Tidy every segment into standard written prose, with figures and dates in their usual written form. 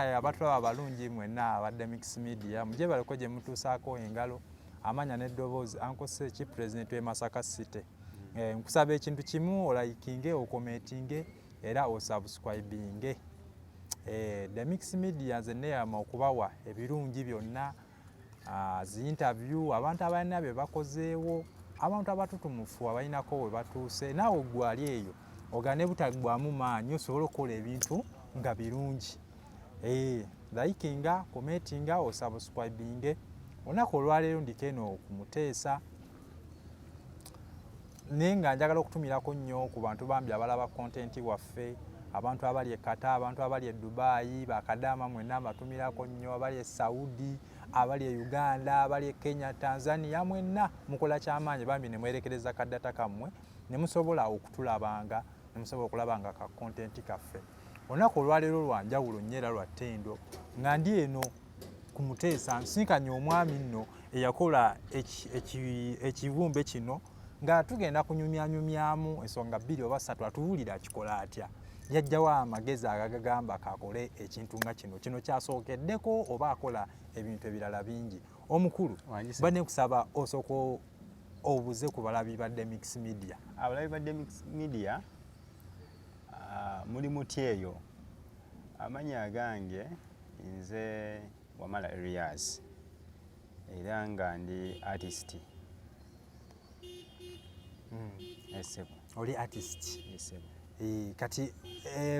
bonna abatulaba abalungi mwenna abadde mix media muje baleko gye mutuusaako engalo amanya n'eddoboozi ankose ki president w'e Masaka City. Nkusaba ekintu kimu olaikinge okomentinge era osubscribinge. The mix media nze neeyama okubawa ebirungi byonna, zi interview abantu abalina bye bakozeewo, abantu abatutumufu abalinako we batuuse, naawe gwali eyo ogane butaggwamu maanyi osobola okukola ebintu nga birungi. Likinga, commentinga, osubscribinge. Olunaku olwaleero ndiko eno ku Muteesa naye nga njagala okutumirako nnyo ku bantu bambi abalaba kontenti waffe, abantu abali e Kati, abantu abali e Dubai, bakadaama mwenna mbatumirako nnyo, abali e Saudi, abali e Uganda, abali e Kenya, Tanzania, mwenna mukola kyamaanyi bambi ne mwerekereza kaddata kammwe ne musobola okutulabanga, ne musobola okulabanga ka kontenti kaffe. Olunaku olwaleero lwa njawulo nnyo era lwa ttendo nga ndi eno ku Muteesa nsinkanye omwami nno eyakola ekibumbe kino nga tugenda kunyumyanyumyamu ensonga 2 oba 3 atuwulira akikola atya. Yajjawo amagezi agagamba kakole ekintu nga kino. Kino kyasookeddeko oba akola ebintu ebirala bingi. Omukulu bane kusaba osoko obuze ku balabi badde mix media. Abalabi badde mix media muli mutyeyo. Amanya agange nze Wamala areas era nga ndi artist. Esebo. Oli artist. Esebo. Kati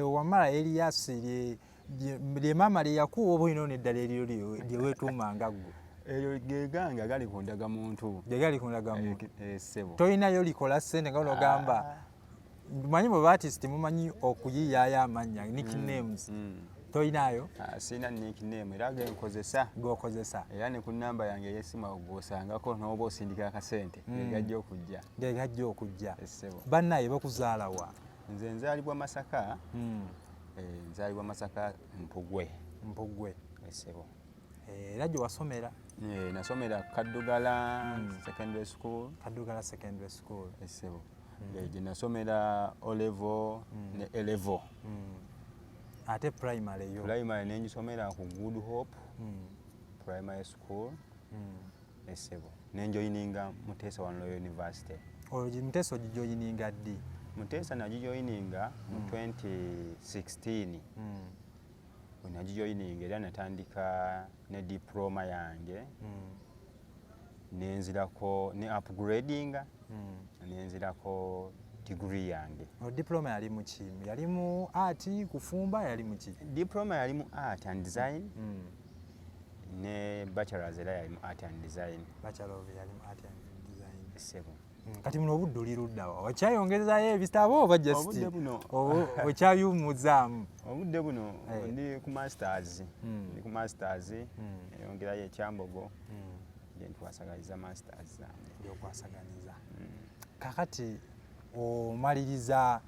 Wamala Elias lye mama lye yakuwa oba ino neddala eryo lye weetuumanga gwe. Eryo geganga gali kundaga muntu. Gali kundaga muntu. Esebo. Toyinayo likola ssente nga onogamba. Manyi mu artist mumanyi okuyiyaaya amannya nicknames. Toyinayo? Sina nickname era genkozesa. Gokozesa. Era ne ku namba yange ey'essimu ogosangako n'oba osindika akasente gegajja okujja. Gegajja okujja. Esebo. Bannaye bakuzaala wa? Nze nzaalibwa Masaka. Nzaalibwa Masaka Mpugwe. Mpugwe. Esebo. Era gye wasomera? Nasomera Kaddugala Secondary School. Kaddugala Secondary School. Esebo. Gye nasomera O level ne A level. Ate primary yo? Primary nengisomera ku Good Hope Primary School. Esebo. Nenjoyininga Muteesa Royal University. Muteesa ogijoyininga ddi? Muteesa nagijoyininga mu 2016. Nagijoyininga era natandika ne diploma yange. Nenzirako ne upgrading. Nenzirako degree yange. Diploma yali mu ki? Yali mu art, kufumba, yali mu ki? Diploma yali mu art and design. Ne bachelor's era yali mu art and design. Bachelor yali mu art and design. Esebo. Kati muno obudde oliruddawa? Okyayongerezayo ebitabo oba just? Obudde buno. Okyabyumuzaamu? Obudde buno ndi ku masters. Ndi ku masters. Yongerayo ekyambogo. Gye ntwasagaliza masters zange. Byokwasaganiza. Kakati omaliriza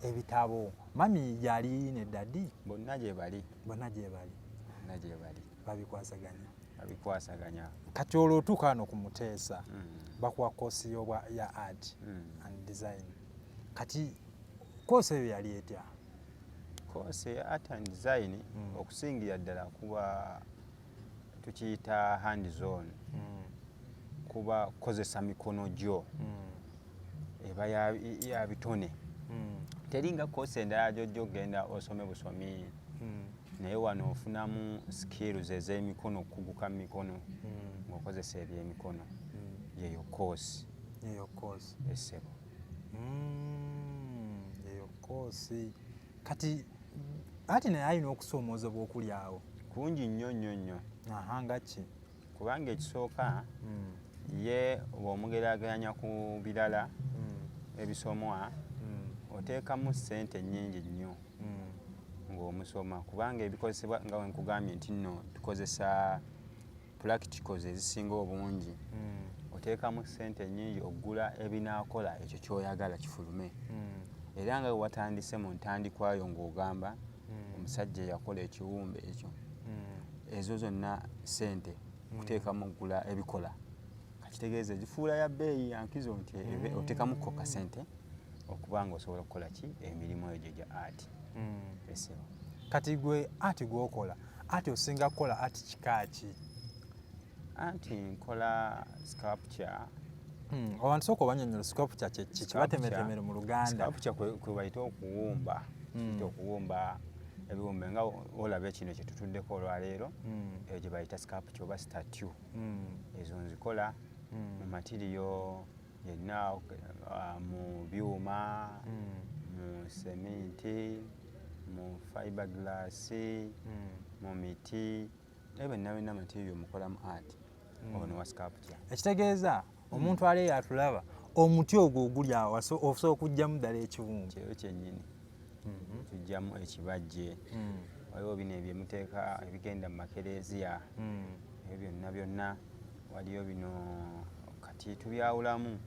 ebitabo. Mami yali ne daddy? Bonna gye bali. Bonna gye bali. Bonna gye bali. Babikwasaganya. Babikwasaganya. Kati olwotuuka wano ku Muteesa bakuwa koosi ya art and design. Kati koosi eyo yali etya? Koosi ya art and design okusingira ddala kuba tukiyita hands on. Kuba kozesa mikono gyo. Eba ya bitone. Teringa koosi endala gy'ojja ogenda osome busomi. Naye wano ofunamu skills ez'emikono, okuguka mikono ng'okozesa ebyemikono. Yeyo koosi. Yeyo koosi. Esebo. Yeyo koosi. Kati ate naye alina okusoomoozebwa okuli awo? Kungi nnyo nnyo nnyo. Nga ki? Kubanga ekisooka ye bw'omugeraganya ku birala ebisomwa oteekamu ssente nnyingi nnyo ng'omusoma kubanga ebikozesebwa nga wenkugambye nti nno tukozesa practicals ezisinga obungi. Oteekamu ssente nnyingi okugula ebinaakola ekyo ky'oyagala kifulume. Era nga watandise mu ntandikwayo ng'ogamba omusajja yakola ekiwumbe ekyo. Ezo zonna ssente kuteekamu okugula ebikola. Kakitegeeza ezifuula ya bbeeyi yankizo nti oteekamuko ka ssente okubanga osobola okukola ki emirimu egyo gya art. Esebo. Kati gwe art gw'okola ate osinga kukola ati kika ki? Anti nkola sculpture. Abantu sooka obanyonnyola sculpture kye ki? Kibatemetemere mu Luganda. Sculpture kwe bayita okuwumba. Kiyita okuwumba ebiwumbe nga olaba kino kye tutuddeko olwaleero, eyo gye bayita sculpture oba statue. Ezo nzikola mu matiriyo yenna, mu byuma, mu seminti, mu fiberglass, mu miti, ebyo byonna matiriyo mukolamu art. Ono wa sculpture. Ekitegeeza omuntu ali eyo atulaba, omuti ogwo oguli awo osobola okuggyamu ddala ekiwumbe. Kyeyo kyennyini tujjamu ekibajje. Waliwo bino ebyemuteeka ebigenda mu makereziya, ebyo byonna waliyo bino kati tubyawulamu.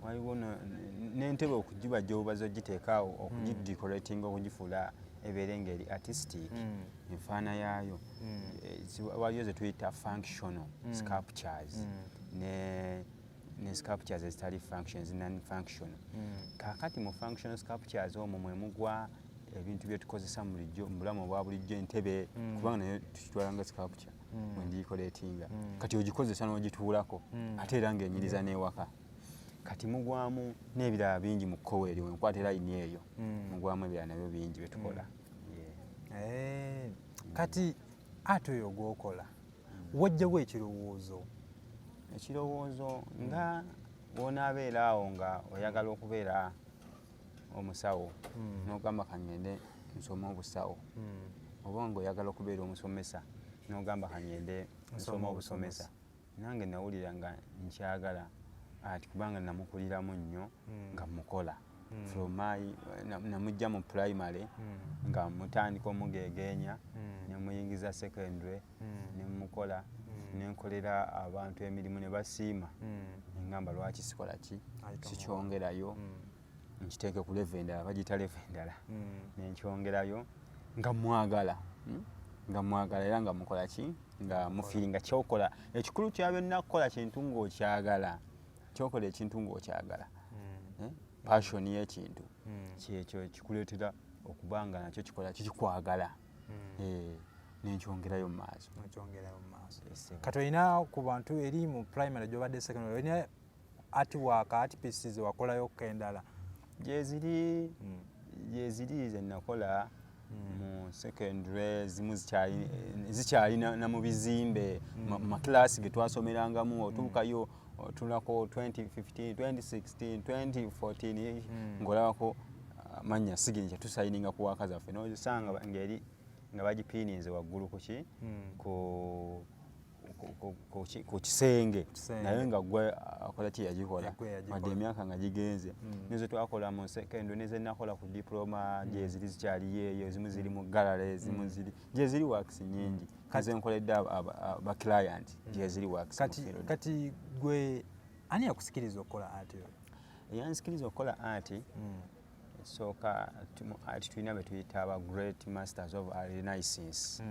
Waliwo n'entebe okugibajja obaza ogiteekaawo okugidecoratinga, okugifuula ebeere ng'eri artistic, enfaana yaayo. Waliyo ze tuyita functional sculptures ne sculptures ezitali functions, non-functional. Kaakati mu functional sculptures omwo mwe mugwa ebintu bye tukozesa mu bulamu obwa bulijjo, entebe, kubanga nayo tukitwala nga sculpture bwe ndigikoleetinga. Kati ogikozesa n'ogituulako ate era ng'enyiriza n'ewaka. Kati mugwamu n'ebirala bingi mu kkowe eryo, wenkwata layini eyo mugwamu ebirala nabyo bingi bye tukola. Kati ate oyo gw'okola wajjawo ekirowoozo? Ekirowoozo nga bw'onaabeera awo nga oyagala okubeera omusawo n'ogamba kangende nsoma obusawo, oba ng'oyagala okubeera omusomesa n'ogamba kangende nsoma obusomesa. Nange nawulira nga nkyagala ati kubanga namukuliramu nnyo nga mukola. Namujja mu primary nga mutandika omugeegeenya, ne muyingiza secondary, ne mukola, ne nkolera abantu emirimu ne basiima. Ngamba lwaki sikola ki? Sikyongerayo, nkiteeke ku level endala, bagiyita level endala. Ne nkyongerayo nga mwagala. Nga mwagala era nga mukola ki? Nga mufiiringa kyokola. Ekikulu kya byonna kukola kintu ng'okyagala. Kyokola ekintu ng'okyagala. Passion y'ekintu kyekyo kikuleetera okuba nga nakyo kikola kikwagala. Nenkyongerayo mu maaso. Kati olina ku bantu eri mu primary gy'obadde secondary, olina artwork, art pieces wakolayo endala? Gyeziri ze nakola mu secondary, zimu zikyali na mu bizimbe, mu makilaasi ge twasomerangamu. Otuukayo otulako 2015, 2016, 2014 ng'olabako amannya sigini kye tusayininga ku waaka zaffe, n'ozisanga ng'eri nga bagipiininze waggulu ku kisenge, naye nga gwe akola ki yagikola wadde emyaka nga gigenze. Nizo twakola mu secondary, ne ze nakola ku diploma, gyeziri zikyaliyo eyo, ezimu ziri mu gallery, ezimu ziri gyeziri works nnyingi kaze nkoledde aba client gyeziri works. Kati gwe ani yakusikiriza okukola art? Eyansikiriza okukola art esooka mu art tulina be tuyita aba great masters of renaissance,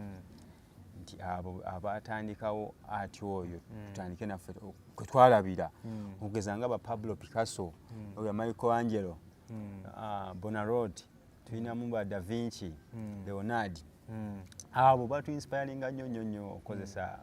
nti abo abatandikawo art oyo tutandike naffe kwe twalabira, okugeza nga ba Pablo Picasso, oba Michelangelo, Bonarroti, tulinamu ba Da Vinci, Leonardo. Abo batu inspiringa nnyo okozesa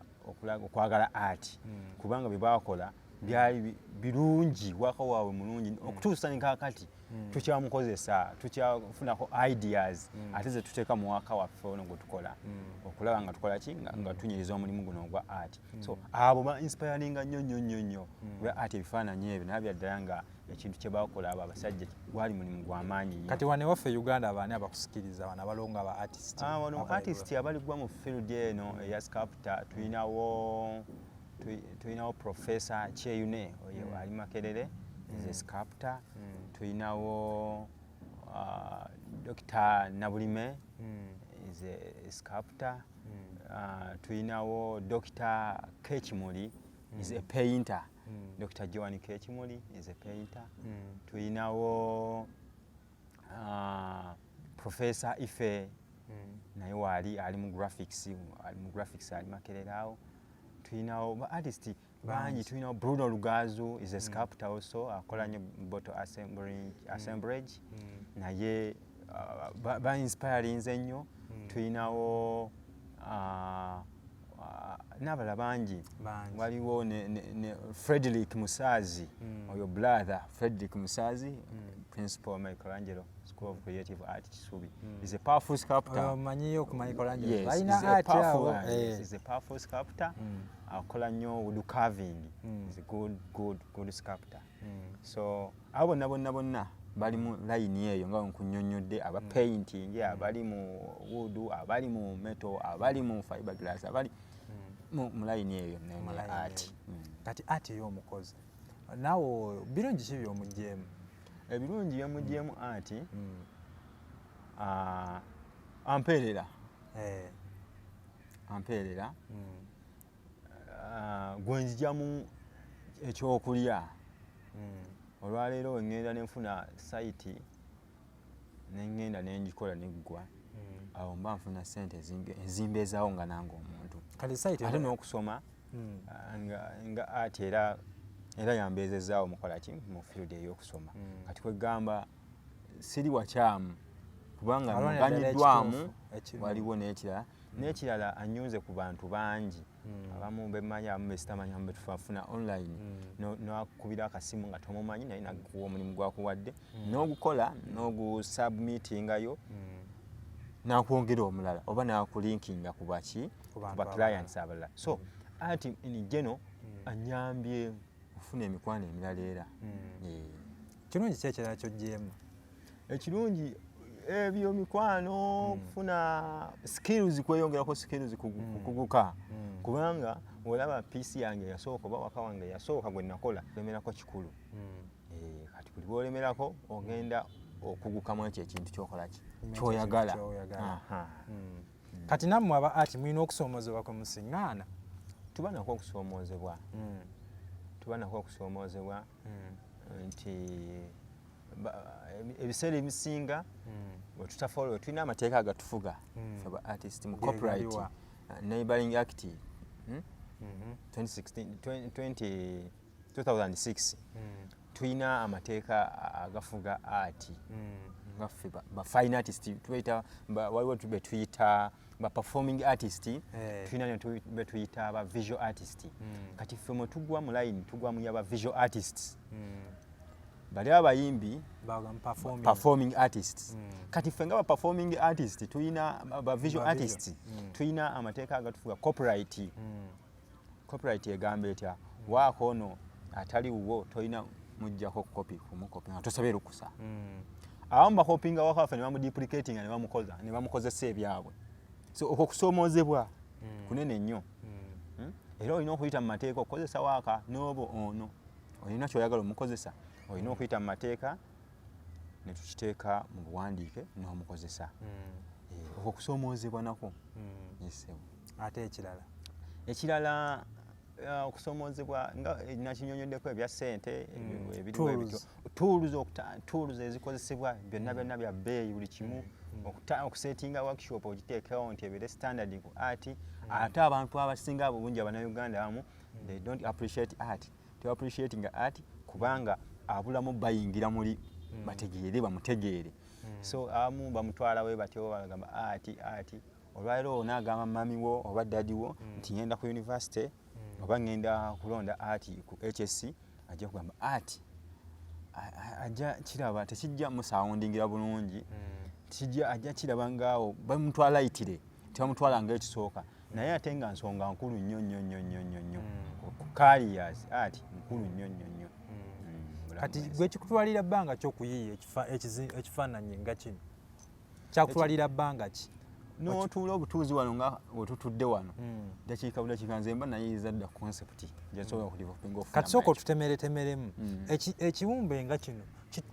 okwagala art, kubanga bye bakola byali birungi, waka waabwe mulungi okutuusa ne kaakati tukyamukozesa, tukyafunako ideas ate ze tuteeka mu waka waffe ono gwe tukola, okulaba nga tukola ki nga tunyiriza omulimu guno ogwa art. So abo ba inspiringa nnyo kuba art ebifaananyi ebyo nabyo ddala nga ekintu kye bakola abo abasajja gwali mulimu gw'amaanyi nnyo. Kati wane waffe Uganda abaani abakusikiriza wano abalonga aba artist? Wano artist abaligwa mu field eno eya sculptor tulinawo Professor Yiino oyo ali Makerere, is a sculptor. Tulinawo Dr. Nabulime, is a sculptor. Tulinawo Dr. Kechimuli, is a painter. Dr. Joan Kechimuli is a painter. Tulinawo Professor Ife, naye waali ali mu graphics, ali Makerere awo. Tulinawo ba artist bangi, tulinawo Bruno Lugazu, is a sculptor also, akola nnyo bottle assemblage, naye ba inspirinze nnyo. Tulinawo n'abalala bangi waliwo ne Frederick Musaazi oyo brother Frederick Musaazi principal Michelangelo School of Creative Art Kisubi is a powerful sculptor. Manyiyo ku Michelangelo Yes, he's a powerful sculptor. Akola nnyo wood carving. He's a good sculptor. So abo bonna bali mu line eyo nga nkunnyonnyodde aba painting, abali mu wood, abali mu metal, abali mu fiberglass, abali mu line eyo ne art. Kati art y'omukozi naawe birungi ki by'omugyeemu? Ebirungi by'omugyeemu art ampeerera gwenzijamu ekyokulya. Olwaleero we ŋŋenda ne nfuna sayiti ne ŋŋenda ne ngikola neggwa, awo mba nfuna ssente ezimbeezaawo nga nange omuntu. Ate n'okusoma nga ati era yambeezezaawo mukola ki mu field ey'okusoma. Kati kwegamba siri wakyamu kubanga mpanyiddwamu waliwo n'ekirala anyuze ku bantu bangi. Abamu bemmanyi, abamu besitamanya, abamu betufuna online n'akubira akasimu nga tomumanyi naye naguwa omulimu gwakuwadde n'ogukola n'ogusubmitingayo n'akwongera omulala oba n'akulinkinga ku ba clients abalala. So ati enijeno anyambye okufuna emikwano emirala era. Kirungi ki ekirala ky'oggyemu? Ekirungi ebyo mikwano, kufuna skills, kweyongerako skills kuguka. Kubanga olaba piece yange yasooka oba waka wange yasooka gwe nakola lemerako kikulu. Kati buli bw'olemerako ogenda okugukamu ekyo ekintu kyokola ki kyoyagala. Kati nammwe aba ati mulina okusoomozebwa kwe musiŋŋaana? Tuba nako okusoomozebwa nti ebiseera ebisinga bwe tutafollow tulina amateeka agatufuga aba artist mu copyright neighboring act 2006 tulina amateeka agafuga art ngaffe ba fine artist waliwo be tuyita ba performing artist, tulina be tuyita ba visual artist. Kati ffe mwe tugwa mu line tugwa mu yaba visual artists. Bali abayimbi performing artists. Kati ffe nga ba performing artists tulina ba visual artists tulina amateeka agatufuga copyright. Copyright egamba etya waako ono atali wuwo tolina mujjako kopi kumukopi nga tosabye lukusa. Abamu bakopinga wakaffe ne bamuduplicating ne bamukozesa ebyabwe. So okusoomozebwa kunene nnyo. Era olina okuyita mu mateeka okukozesa waaka n'obo ono olina kyoyagala omukozesa, olina okuyita mu mateeka ne tukiteeka mu buwandiike n'omukozesa. Okusoomozebwa nako. Ate ekirala okusoomozebwa nga nakinyonyoddeko ebya ssente ebiriwo tools ezikozesebwa byonna bya bbeeyi buli kimu. Okusetinga workshop ogiteekawo nti ebeere standard ku art. Ate abantu abasinga obungi Abannayuganda abamu they don't appreciate art. They appreciating art kubanga abulamu bayingira muli bategeere bamutegeere. So abamu bamutwala we batyo bagamba art. Olwaleero n'agamba mamiwo oba dadiwo nti ngenda ku university oba ngenda kulonda art ku HSC ajja kugamba art ajja kiraba tekijja musoundingira bulungi. Ajja kiraba ngaawo bamutwala ayitire tebamutwala ng'ekisooka naye ate nga nsonga nkulu nnyo ku careers art nkulu nnyo. Kati gwe kikutwalira bbanga ky'okuyiiya ekifaananyi nga kino kyakutwalira bbanga ki? N'otuula obutuuzi wano nga wetutudde wano dakiika budakiika nze mba nayiiza dda concept gyensobola okudevelopinga ofuna. Kati sooka otutemeretemeremu ekiwumbe nga kino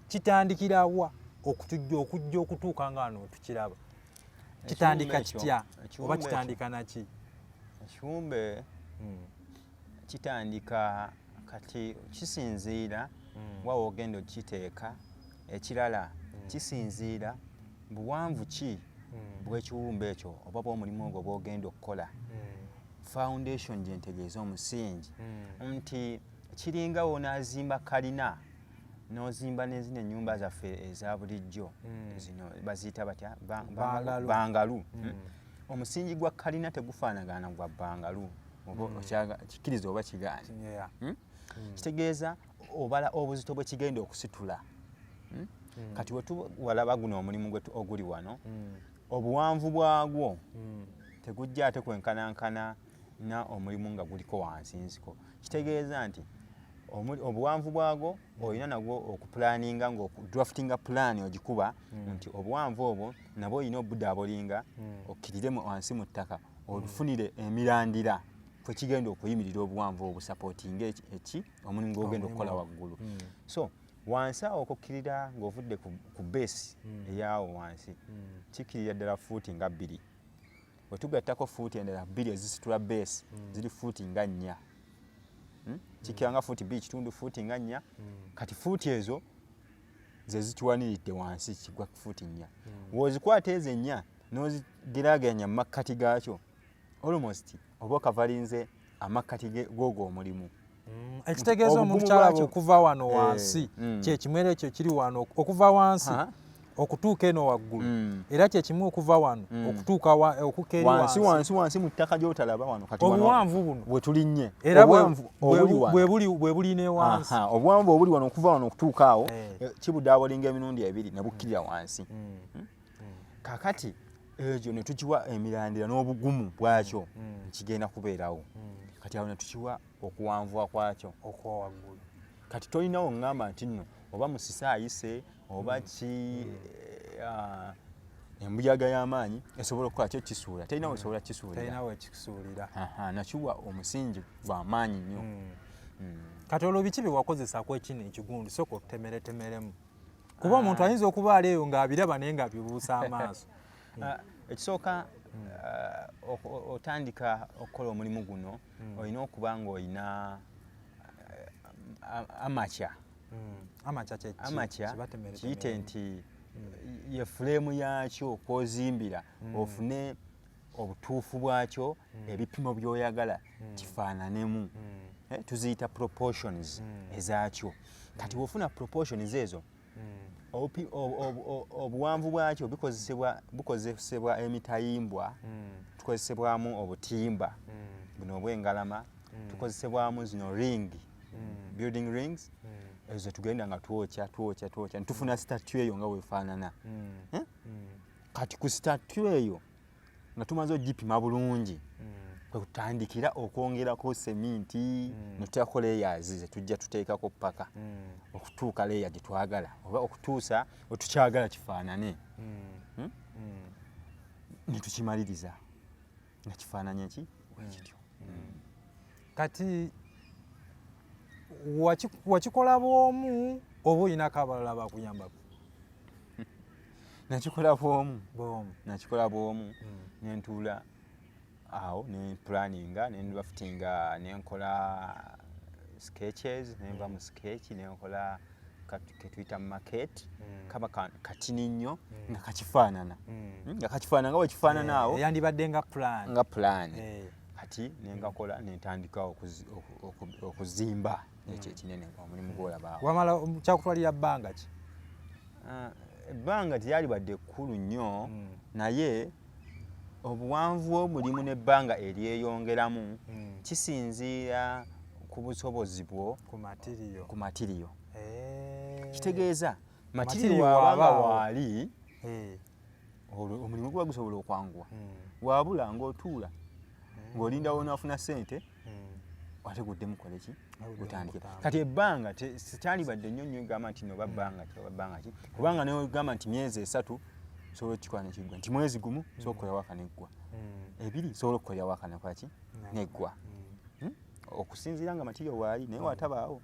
kitandikira wa okujja okutuuka nga wano tukiraba? Kitandika kitya oba kitandika naki? Ekiwumbe kitandika kati kisinziira wawe ogenda okiteeka. Ekirala kisinziira buwanvu ki bw'ekiwumbe ekyo oba bw'omulimu ogwo bw'ogenda okukola. Foundation gye ntegeeza omusingi nti kiringa wonaazimba kalina n'ozimba n'ezino ennyumba zaffe eza bulijjo zino baziyita batya bangalu. omusingi gwa kalina tegufaanagana gwa bbangalu kikiriza oba kigaanye. Kitegeeza obala obuzito bwe kigenda okusitula. Kati walaba guno omulimu oguli wano, obuwanvu bwagwo tegujja ate kwenkanankana na omulimu nga guliko wansi nsiko. Kitegeeza nti obuwanvu bwagwo olina nagwo okupulaninga ng'okudraftinga plan ogikuba nti obuwanvu obwo nabwo olina obudaabulinga okkirire wansi mu ttaka olufunire emirandira kwe kigenda okuyimirira obuwanvu obusapootinga omulimu gw'ogenda okukola waggulu. So wansi awo okukkirira ng'ovudde ku beesi eyaawo wansi kikkirira ddala fuuti nga 2. Bwe tugattako fuuti endala 2 ezisitula beesi ziri fuuti nga 4. Kikkira nga fuuti 2 kitundu fuuti nga 4. Kati fuuti ezo ze zituwaniridde wansi kigwa fuuti 4. W'ozikwata ezo 4 n'ozigeraaganya mu makkati gaakyo almost oba okavalinze amakkati g'ogwo omulimu. Ekitegeeza omukyala okuva wano wansi kyekimwero ekyo kiri wano okuva wansi okutuuka eno waggulu era kyekimu okuva wano okutuuka okuka eri wansi mu ttaka gy'otalaba wano kati obuwanvu buno bwe tulinnye era bwe buli ne wansi obuwanvu obuli wano okuva wano okutuuka awo kibudaabulinga emirundi 2 ne bukkirira wansi. Kakati ekyo ne tukiwa emirandira n'obugumu bwakyo kigenda kubeerawo. Kati awo ne tukiwa okuwanvuwa kwakyo okwa waggulu. Kati tolinawo ngamba nti nno oba musisa ayise oba ki embuyaga y'amaanyi esobola okukola kyo kisuula. Terinawo esobola kisuulira. Terinawo ekisuulira. Nakiwa omusingi gw'amaanyi nnyo. Kati olwo biki bye wakozesa kwekino ekigundu sooka otemeretemeremu kuba omuntu ayinza okubaala eyo ng'abiraba naye nga bibuusa amaaso. Ekisooka otandika okukola omulimu guno olina okuba ng'olina amaca. Amaca kiyite nti ye fuleemu yakyo kw'ozimbira ofune obutuufu bwakyo ebipimo by'oyagala kifaananemu. Tuziyita proportions ezaakyo. Kati bw'ofuna proportions ezo obuwanvu bwakyo bukozesebwa emitayimbwa, tukozesebwamu obutimba buno obw'engalama, tukozesebwamu zino ring, building rings, ezo tugenda nga twokya ntufuna statue eyo nga weefaanana. Kati ku statue eyo nga tumaze ogipima bulungi kwe kutandikira okwongerako seminti netuteekako layers ze tujja tuteekako ppaka okutuuka layer gye twagala oba okutuusa wetukyagala kifaanane. Ne tukimaliriza nga kifaananye ki bwekityo. Kati wakikola bw'omu oba olinako abalala bakuyambako? Nakikola bw'omu ne ntuula awo ne planinga ne draftinga ne nkola sketches ne nva mu sketch ne nkola ke tuyita maquette kaba katini nnyo nga kakifaanana nga bwe kifaanana awo yandibadde nga plan. Kati ne ngakola ne ntandika okuzimba ekyo ekinene omulimu gw'olaba awo. Wamala kyakutwalira bbanga ki? Ebbanga teryalibadde kkulu nnyo naye obuwanvu bw'omulimu n'ebbanga eryeyongeramu kisinziira ku busobozi bwo ku matiriyo. Kitegeeza matiriyo wabanga waali omulimu guba gusobola okwanguwa. Wabula ng'otuula ng'olinda wonaafuna ssente ate guddemu kole ki gutandike. Kati ebbanga tekyalibadde nnyo gamba nti no babbanga ki kubanga negamba nti myezi 3 sobola okukikola nekiggwa nti mwezi gumu sobola okukolera waka neggwa 2 sobola okukolera waka nekwaki neggwa okusinziira nga matiriyo waali naye watabaawo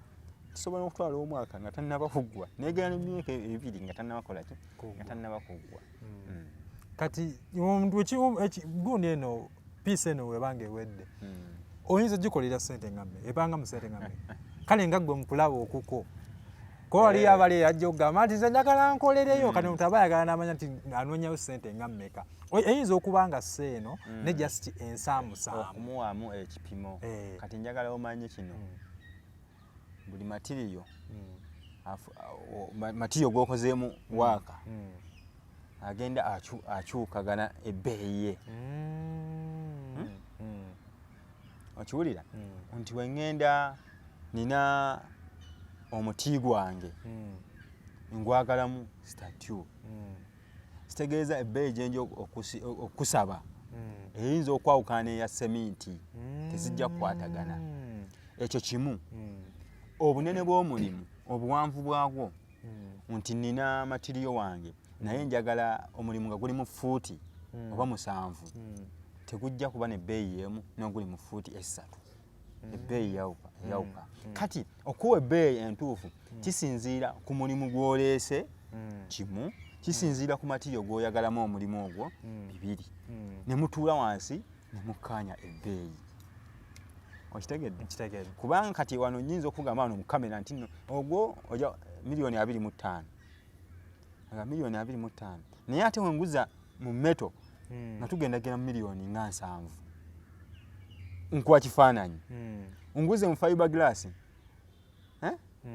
tusobola okutwala omwaka nga tannaba kuggwa negera n'emyaka 2 nga tannabakola ki nga tannaba kuggwa. Kati gundi eno piisi eno webanga ewedde oyinza gikolera ssente nga mme ebanga mu ssente nga mme kale nga ggwe mukulaba okuko ko waliyo abali ajja okugamba nti nze njagala nkolereyo kati omuntu aba ayagala n'amanya nti anoonyayo ssente nga mmeka eyinza okuba nga seeno ne just ensaamusaamu okumuwaamu ekipimo. Kati njagala omanye kino buli matiriyo gw'okozeemu waaka agenda akyukagana ebbeeyi ye. Okiwulira nti wengenda nina omuti gwange ngwagalamu statue, kitegeeza ebbeeyi gye nja okusaba eyinza okwawukana n'eya seminti, tezijja kukwatagana. Ekyo kimu. Obunene bw'omulimu, obuwanvu bwagwo, nti nina matiriyo wange naye njagala omulimu nga guli mu fuuti oba 7, tegujja kuba n'ebbeeyi emu n'oguli mu fuuti 3. Ebbeeyi yawuka. Kati okuwa ebbeeyi entuufu kisinziira ku mulimu gw'oleese, kimu, kisinziira ku matiriyo gw'oyagalamu omulimu ogwo, 2. Ne mutuula wansi ne mukkaanya ebbeeyi. Okitegedde? Kubanga kati wano nnyinza okugamba wano mu kamera nti ogwo oja $25,000,000. Nga $25,000,000. Naye ate wenguza mu meto nga tugendagenda mu $7,000,000. Nkuwa kifaananyi. Nguze mu fiberglass.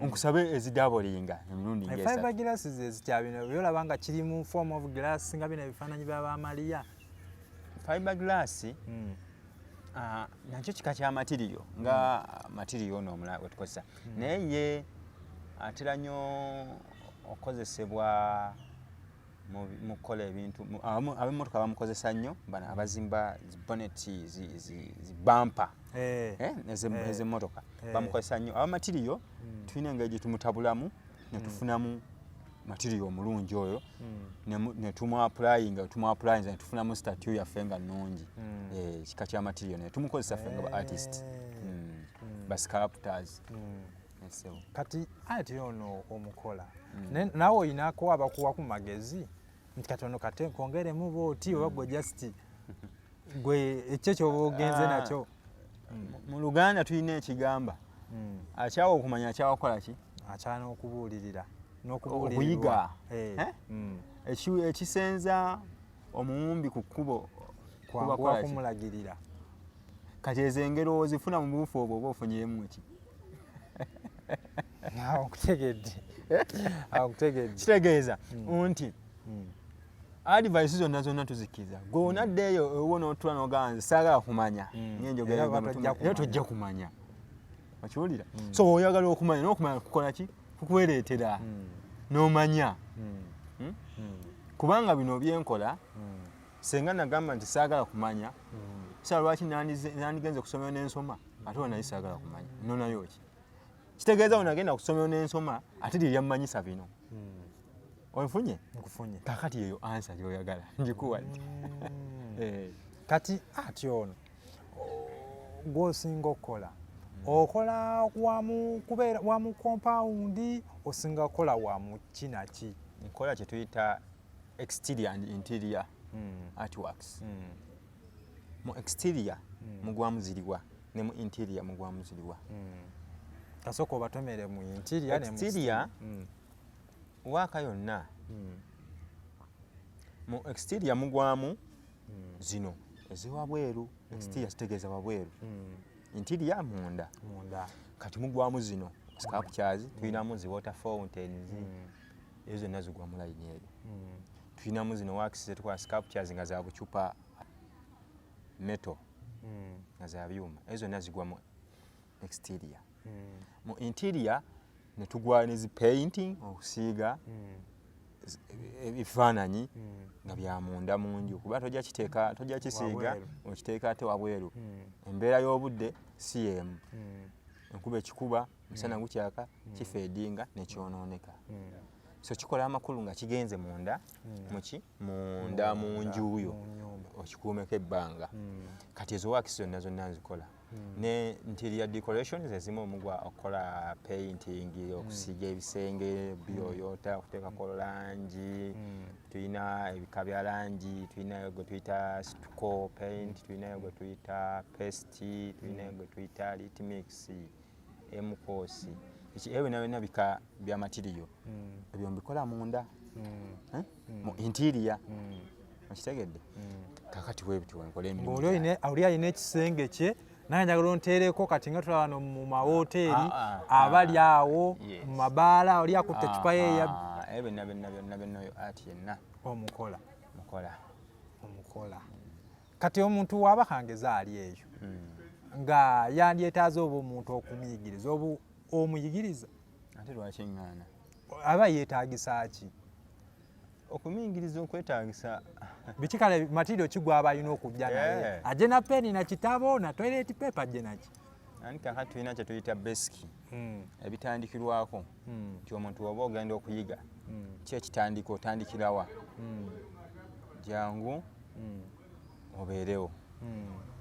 Nkusabe ezidabolinga emirundi ng'esatu. Fiberglass ze zikyabino byolaba nga kiri mu form of glass nga bino ebifaananyi by'Abamaliya. Fiberglass nakyo kika kya matiriyo nga matiriyo n'omulala we tukozesa. Naye ye atera nnyo okozesebwa mu kukola ebintu. Ab'emmotoka bamukozesa nnyo, bano abazimba boneti, zibampa ez'emmotoka bamukozesa nnyo. Abamatiriyo tulina engeri gye tumutabulamu ne tufunamu matiriyo omulungi oyo ne tumuapurayinga ne tufunamu statue yaffe nga nnungi. Kika kya matiriyo ne tumukozesa ffe nga ba artist, ba sculptors. Kati ati ono omukola nawe oyinako abakuwa ku magezi nti katono kate nkongeremu booti oba gwe just gwe ekyo kyoba ogenze nakyo. Mu Luganda tulina ekigamba akyawa okumanya akyawa kukola ki? Akyana okubuulirira okuyiga. Ekisenza omuwumbi ku kkubo kuba kumulagirira. Kati ezo engero ozifuna mu buufu obwo oba ofunyiremu ki? Kitegeeza nti advice zonna tuzikkiriza. Gwe onaddeeyo ewo n'otula n'ogamba nze saagala kumanya era tojja kumanya. Okiwulira? So oyagala okumanya n'okumanya kukola ki? Kukuwereetera n'omanya. Kubanga bino byenkola senga nagamba nti saagala kumanya, saa lwaki nandigenze kusomero n'ensoma ate ona naye saagala kumanya nonayo ki? Kitegeeza onagenda ku ssomero n'ensoma ate lye lyamanyisa bino. Onfunye? Nkufunye. Kakati eyo ansa gy'oyagala ngikuwadde. Kati ati ono gw'osinga okukola okola wamu compound osinga kukola wamu kinaki? Nkola kye tuyita exterior and interior artworks. Mu exterior mugwamu ziriwa ne mu interior mugwamu ziriwa. Kasoko batomere mu interior ne mu exterior waka yonna. Mu exterior mugwamu zino eziwabweru. Exterior kitegeeza wabweru. Interior munda. Kati mugwamu zino sculptures, tulinamu zi water fountains, ezo zonna zigwa mu line eyo. Tulinamu zino works zetukola sculptures nga za bucupa metal nga za byuma, ezo zonna zigwa mu exterior. Mu interior ne tugwa ne zi painting, okusiiga ebifaananyi nga bya munda mu nju, kuba tojja kisiiga okiteeka ate wabweru. Embeera y'obudde si y'emu. Enkuba ekikuba, musana gukyaka, kifeedinga ne kyonooneka. So kikola amakulu nga kigenze munda munda mu nju yo okikuumeko ebbanga. Kati ezo works zonna nzikola. Ne interior decorations ezimu omugwa okukola painting, okusiiga ebisenge byoyota, okuteekako langi. Tulina ebika bya langi, tulina gwe tuyita stucco paint, tulina gwe tuyita paste, tulina gwe tuyita litmix, emukoosi. Ebyo byonna bika bya matiriyo. Ebyo mbikola munda mu interior. Okitegedde? Kakati weebiti wenkola emirimu. Oli alina ekisenge kye naye njagala onteereko kati nga tulaba wano mu mawoteeri abali awo mu mabaala oli akutte ecupa ye ebyo byonna ati yenna omukola kati omuntu waba kangeza ali eyo nga yandyetaaza oba omuntu okumuyigiriza oba omuyigiriza ate lwaki ŋŋaana aba yeetaagisa ki okumuyigiriza okwetaagisa biki kale matirio kigwaba alina okujja naye ajje na peni na kitabo na toilet paper ajje naki ani kakati tulina kye tuyita besiki ebitandikirwako nti omuntu oba ogenda okuyiga ki ekitandika otandikirawa jangu obeerewo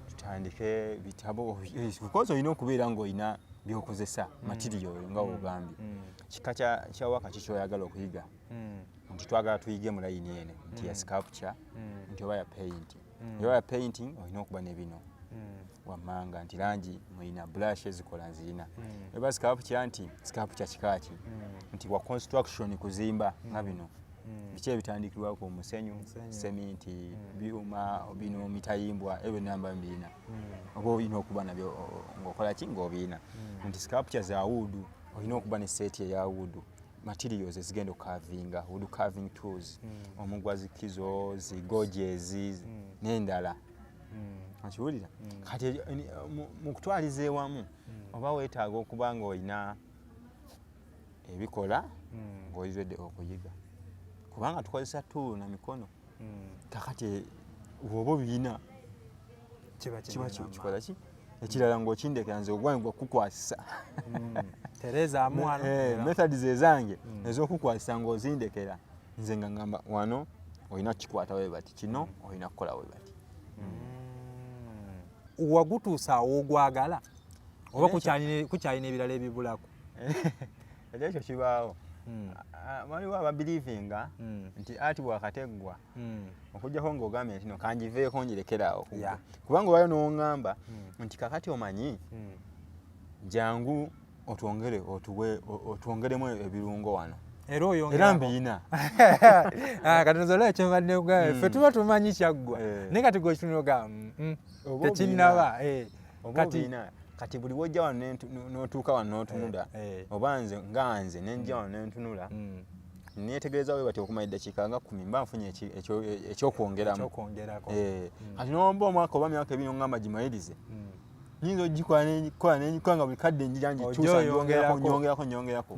tutandike bitabo because olina okubeera ng'olina byokozesa matirio nga ogambye kika kya waka kikyoyagala okuyiga nti twagala tuyige mu layini eno nti ya sculpture nti oba ya painting oba ya painting olina okuba ne bino wammanga nti langi mulina brush ezikola nzirina oba sculpture nti sculpture kikaki nti wa construction kuzimba nga bino biki ebitandikirwako omusenyu seminti byuma bino mitayimbwa ebyo namba mbina oba olina okuba nabyo ng'okola ki ng'obiina nti sculpture za wuudu olina okuba ne seeti eya wuudu materials ezigenda okukavinga wood carving tools omugwazikizo zigojezi n'endala okiwulira kati mu kutwaliza ewamu oba weetaaga okuba ng'olina ebikola ng'oliredde okuyiga kubanga tukozesa tuulu na mikono kakati bw'oba obiina kiba kikola ki ekirala ng'okindekera nze ogwange gwakukwasisa tereza amwano methods ezange ez'okukwasisa ng'ozindekera nze nga ngamba wano olina kukikwata we bati kino olina kukola we bati wagutuusa awo ogwagala oba kukyalina ebirala ebibulako ekyo kibaawo waliwo ababilivinga nti ati bwakateggwa okujjako ng'ogambye nti no kangiveeko ngirekeraawo kubanga obayo n'oŋŋamba nti kakati omanyi jangu otwongeremu ebirungo wano era mbiina katonozola ekyembadde kugambe ffe tuba tumanyi kyaggwa naye kati gwekitunioga tekinnaba kati buli wojja wano n'otuuka wano n'otunula oba nze nenjja wano n'entunula neetegereza we bati okumala eddakiika nga 10 mba nfunye ekyokwongeramu kati nomba omwaka oba myaka ebiri oŋŋamba gimalirize nyinza ogikola n'engikola nga buli kadde njira ngikyusa nyongerako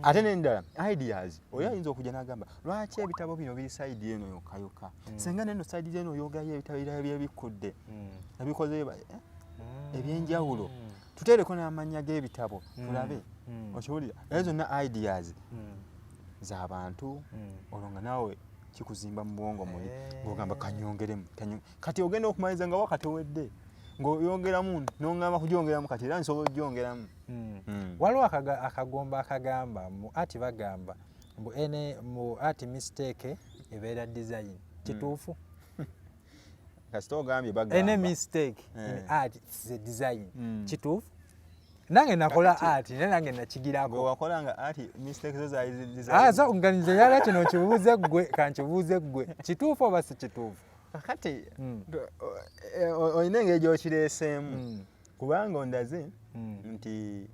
ate n'endala ideas oyo ayinza okujja n'agamba lwaki ebitabo bino biri sayidi eno yokkayoka senga neno sayidi eno oyogayo ebitabo ebirala byebikudde ebikoze ebyenjawulo tuteereko n'amannya g'ebitabo tulabe okiwulira ezo zonna ideas z'abantu olwo nga naawe kikuzimba mu bwongo muli ng'ogamba kanyongeremu kati ogenda okumaliriza nga wakati owedde ng'oyongeramu n'oŋŋamba kugyongeramu kati era nsobola ogyongeramu waliwo akagomba akagamba mu ati bagamba mu ati mistake ebeera design kituufu kasita ogambye bagamba any mistake in art is a design kituufu nange nakola art naye nange nakigirako wakola nga art mistake zo zaali design so nga nze yala kino kibuuze ggwe kankibuuze ggwe kituufu oba si kituufu kakati olina engeri gy'okireeseemu kubanga ondaze nti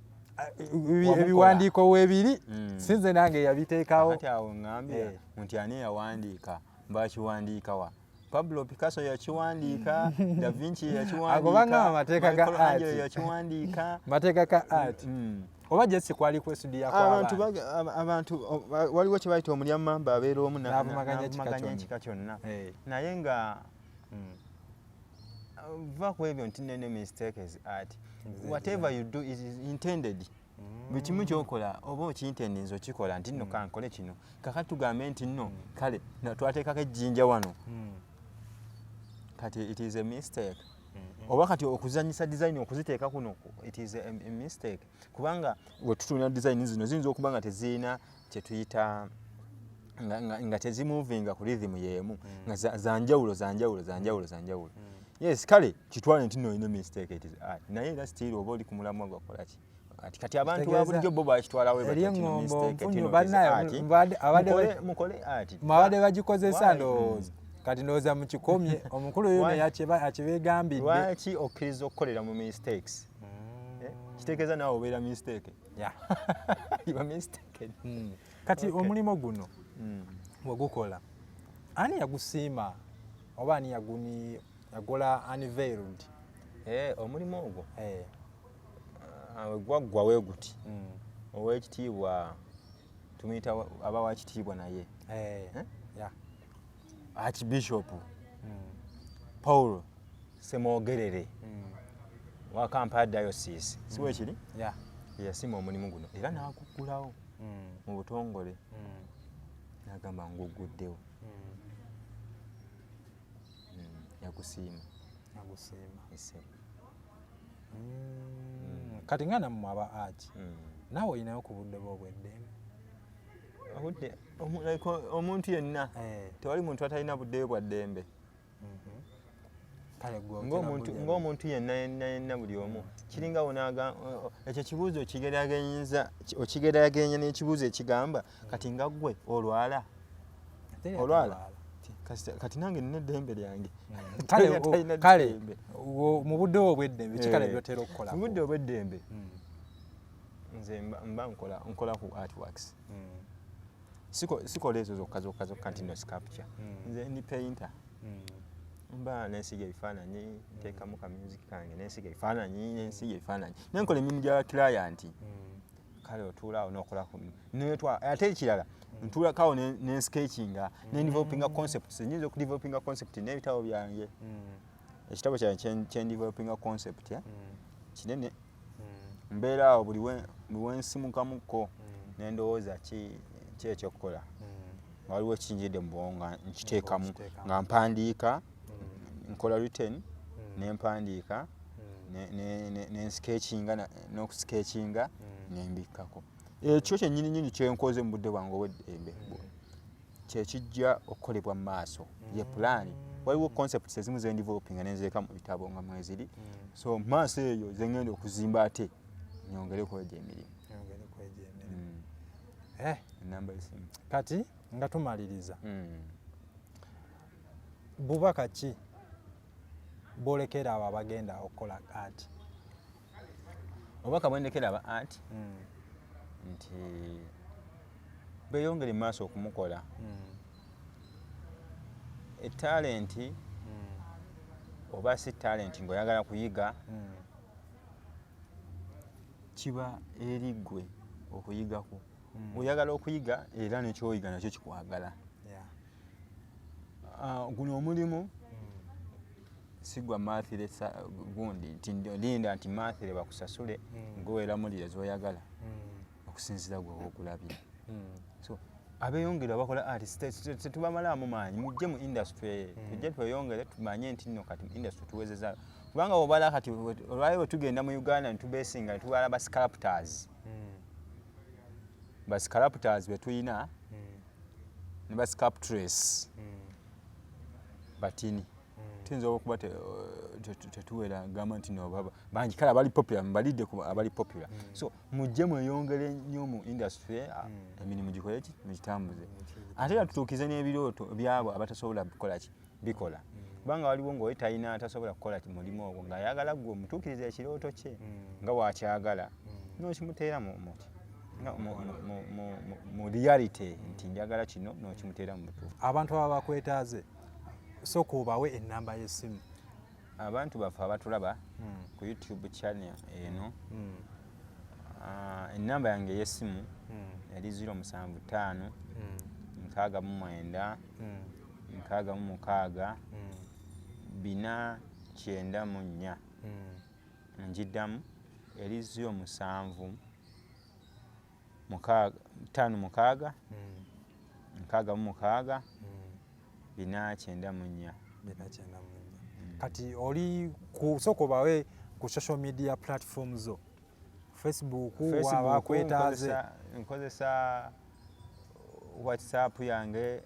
ebiwandiiko weebiri sinze nange yabiteekawo kati awo ŋŋambye nti ani yawandiika bakiwandiika wa Pablo Picasso yakiwandiika Da Vinci yakiwandiika amateeka ga art yakiwandiika mateeka ga art oba jesi kwali kwestudia kwa abantu waliwo kye bayita omulyamamba abeera omu n'avumaganya ekika kyonna naye nga va ku ebyo nti nene mistake is art whatever you do is intended buli kimu kyokola oba okintendinza okikola nti nno kankole kino kakati tugambe nti nno kale twateekako ejjinja wano kati it is a mistake oba kati okuzanyisa design okuziteeka kuno it is a mistake kubanga wetutunira design zino ziyinza okuba nga tezirina kyetuyita nga tezimuvinga ku rhythm yeemu nga zanjawulo yes kale kitwale nti no ine mistake it is art naye era still oba oli ku mulamwa gwakola ki kati abantu babulijjo bo bakitwalawo mukole art mabadde bagikozesa ndowooza kati ndowooza mukikomye omukulu oyo akibegambidde lwaki okkiriza okukolera mu mistakes kitegeeza naawe obeera mistake kati omulimu guno wegukola ani yagusiima oba ani yagola unveiled omulimu ogwo gwaggwa we guti ow'ekitiibwa tumuyita abawa kitiibwa naye Archbishop Paul Semwogerere wa Kampala Diocese siwe kiri yasiima omulimu guno era n'aguggulawo mu butongole n'agamba nguguddewo yagusiima kati nga nammwe aba art naawe olinayo ku budde bw'obweddembe omuntu yenna tewali muntu atalina budde bwa ddembe ng'omuntu yenna buli omu kiringa wonaga ekyo kibuuzo okigeraganya n'ekibuuzo ekigamba kati nga ggwe olwala kati nange nina eddembe lyange kale mu budde obw'eddembe kikale byotera okukola mu budde obw'eddembe nze mba nkola ku artworks sikola ezo zokka continuous capture nze ndi painter mba nensiga ebifaananyi nteekamu ka music kange nensiga ebifaananyi nenkola emirimu gya client kale otuulaawo n'okolako ate ekirala ntuulakawo nensketchinga nendevelopinga concepts enyinza okudevelopinga concept n'ebitabo byange ekitabo kyange kyendevelopinga concept kinene mbeeraawo buli wensimukamuko nendowooza ki ekyokukola waliwo ekinjidde mu bwongo nga nkiteekamu nga mpandiika nkola written nempandiika nensketchinga n'okusketchinga nembikkako ekyo kyennyini kyenkoze mu budde bwange obw'eddembe kyekijja okukolebwa mu maaso ye plan waliwo concepts ezimu zendevelopinga nenzeeka mu bitabo nga mweziri so mu maaso eyo zengenda okuzimba ate nyongereko egyo emirimu enamba y'essimu kati nga tumaliriza bubaka ki bwolekera abo abagenda okukola art obubaka bwendekera aba art nti beeyongere mu maaso okumukola etalenti oba si talenti ng'oyagala kuyiga kiba eri ggwe okuyigako oyagala okuyiga era nekyoyiga nakyo kikwagala guno omulimu sigwa maathire gundi nti linda nti maathire bakusasule ng'oweramulira zoyagala okusinziira gwe okulabira so abeeyongera bakola artist tetubamalaamu maanyi mujje mu industry tujje tweyongere tumanye nti nno kati mu industry tuwezeza kubanga obala kati olwali bwe tugenda mu Uganda netubeesinga netubala basculptors basculptors betuyina ne basculptress batini tuyinza okuba tetuwera gamba nti no bangi kale abali popular mbalidde abali popular so mujje mweyongere nnyo mu industry emirimu gikole ki mugitambuze ate era tutuukize n'ebirooto byabo abatasobola bikola kubanga waliwo ng'oyo talina atasobola kukola mulimu ogwo ng'ayagala gwe omutuukiriza ekirooto kye nga bw'akyagala n'okimuteera mu reality nti njagala kino n'okimuteera mu butuufu. Abantu aba bakwetaaze sooka obawe ennamba y'essimu. Abantu baffe abatulaba ku YouTube channel eno ennamba yange ey'essimu yali 075 69 66 494 njiddamu eri 07 56 56 494. Kati oli kusooka obawe ku social media platforms zo Facebook wabakwetaaze. Nkozesa WhatsApp yange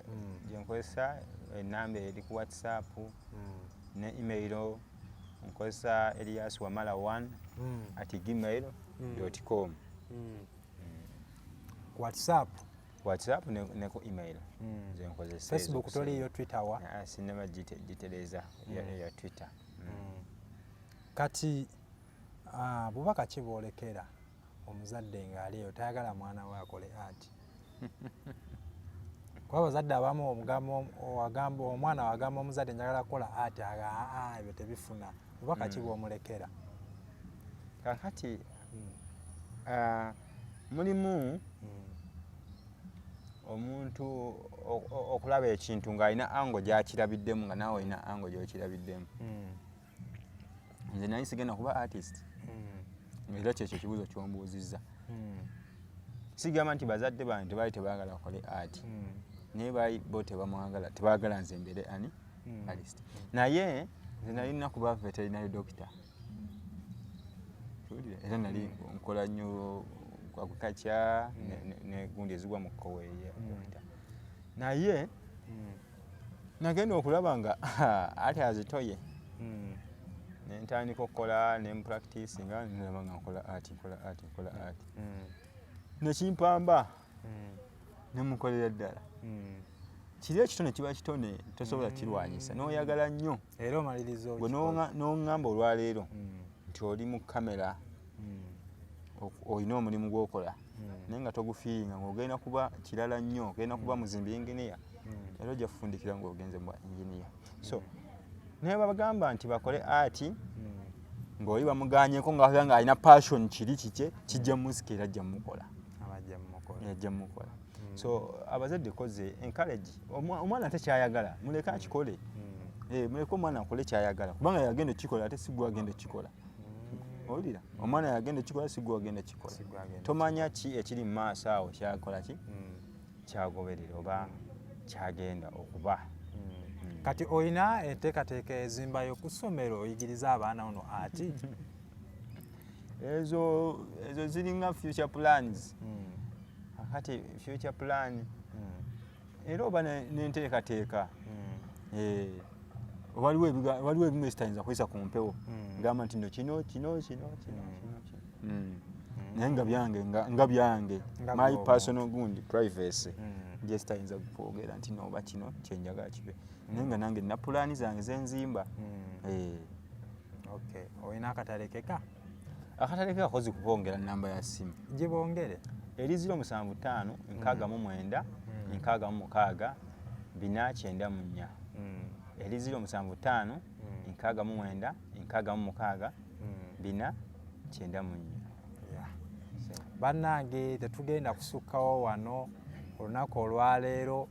gyenkozesa ennamba eri ku WhatsApp ne email nkozesa eliaswamala1@gmail.com. WhatsApp ne ku email zenkozesa. Facebook toliyo, Twitter wa? Sinema gitereza ya Twitter. Kati bubaka ki bwolekera omuzadde ng'aliyo tayagala mwana we akole art? Kuba abazadde abamu omwana wagamba omuzadde njagala kukola ati ebyo tebifuna oba kaki bw'omulekera. Kakati mulimu omuntu okulaba ekintu ng'alina ango gy'akirabiddemu nga naawe olina ango gy'okirabiddemu. Nze nali sigenda kuba artist era kyekyo ekibuuzo ky'ombuuzizza. Sigamba nti bazadde bange tebaali tebaagala akole art naye baali bo tebaagala nze mbeere artist. Naye nze nali nina kuba veterinary doctor era nali nkola nnyo agriculture negundi ezigwa mu kkowe doctor. Naye nagenda okulaba nga ate azitoye nentandika okukola nempractice nga nalaba nga nkola art nekimpamba nemukolera ddala. Kiri ekitone kiba kitone tosobola kirwanyisa n'oyagala nnyo era omaliriza gwe n'oŋŋamba olwaleero nti oli mu kamera olina omulimu gw'okola naye nga togufiiringa ng'ogenda kuba kirala nnyo, ogenda kuba muzimbi engineer era ojja kufundikira ng'ogenze mu engineer. So naye babagamba nti bakole art ng'oli bamuganyeko ng'aga ng'alina passion kiri kike kijja musika era ajja mukola. So abazadde koze encourage omwana tekyayagala muleke akikole. Muleke omwana akole kyayagala kubanga yagenda ekikola ate si gwe agenda ekikola. Owulira omwana yagenda ekikola si gwe agenda ekikola. Tomanya ki ekiri mu maaso awo kyakola ki kyagoberera oba kyagenda okuba. Kati olina enteekateeka ezimbayo ku ssomero oyigiriza abaana ono ati? Ezo ziringa future plans. Kati future plan era oba n'enteekateeka. Waliwo ebimu ezitayinza kuyisa ku mpewo ngamba nti no kino naye nga byange my personal gundi privacy gye zitayinza kwogera nti nooba kino kyenjagala kibe naye nga nange nina pulaani zange zenzimba. Olina akatale keka? Akatale keka kozi kubongera namba ya ssimu gibongere eri 075 69 66 494 eri 075 69 66 494. Bannange tetugenda kusukkawo wano olunaku olwaleero.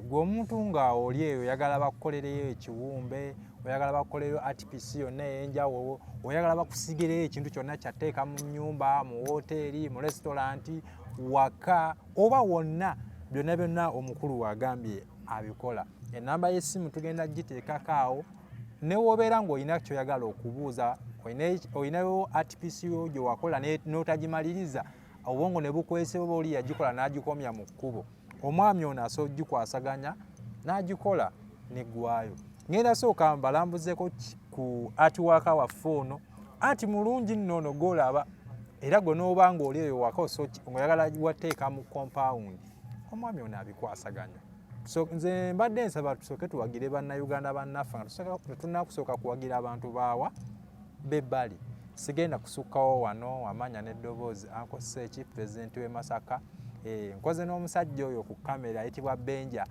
Gwe omuntu nga oli eyo oyagala bakukolereyo ekiwumbe, oyagala bakukolereyo artipice yonna ey'enjawulo, oyagala bakusigireyo ekintu kyonna kyatteeka mu nnyumba, mu woteeri, mu restauranti, waka oba wonna, byonna byonna omukulu wagambye abikola. Ennamba y'essimu tugenda giteekako awo ne wobeera ng'olina kyoyagala okubuuza, olinayo artipice yo gye wakola n'otagimaliriza, obwongo ne bukwese oba oli yagikola n'agikomya mu kkubo, omwami ono asobola ogikwasaganya n'agikola neggwayo. Ngenda sooka mbalambuzeko ku artwork waffe ono. Ati mulungi nno ono gw'olaba era gwe n'oba ng'oli eyo waka ng'oyagala watteeka mu compound, omwami ono abikwasaganya. So nze mbadde nsaba tusooke tuwagire bannayuganda bannaffe nga tetunnakusooka kuwagira abantu baawa b'ebbali. Sigenda kusukkawo wano Wamanya n'eddoboozi Uncle Seeki pulezidenti w'e Masaka. Nkoze n'omusajja oyo ku kamera ayitibwa Benja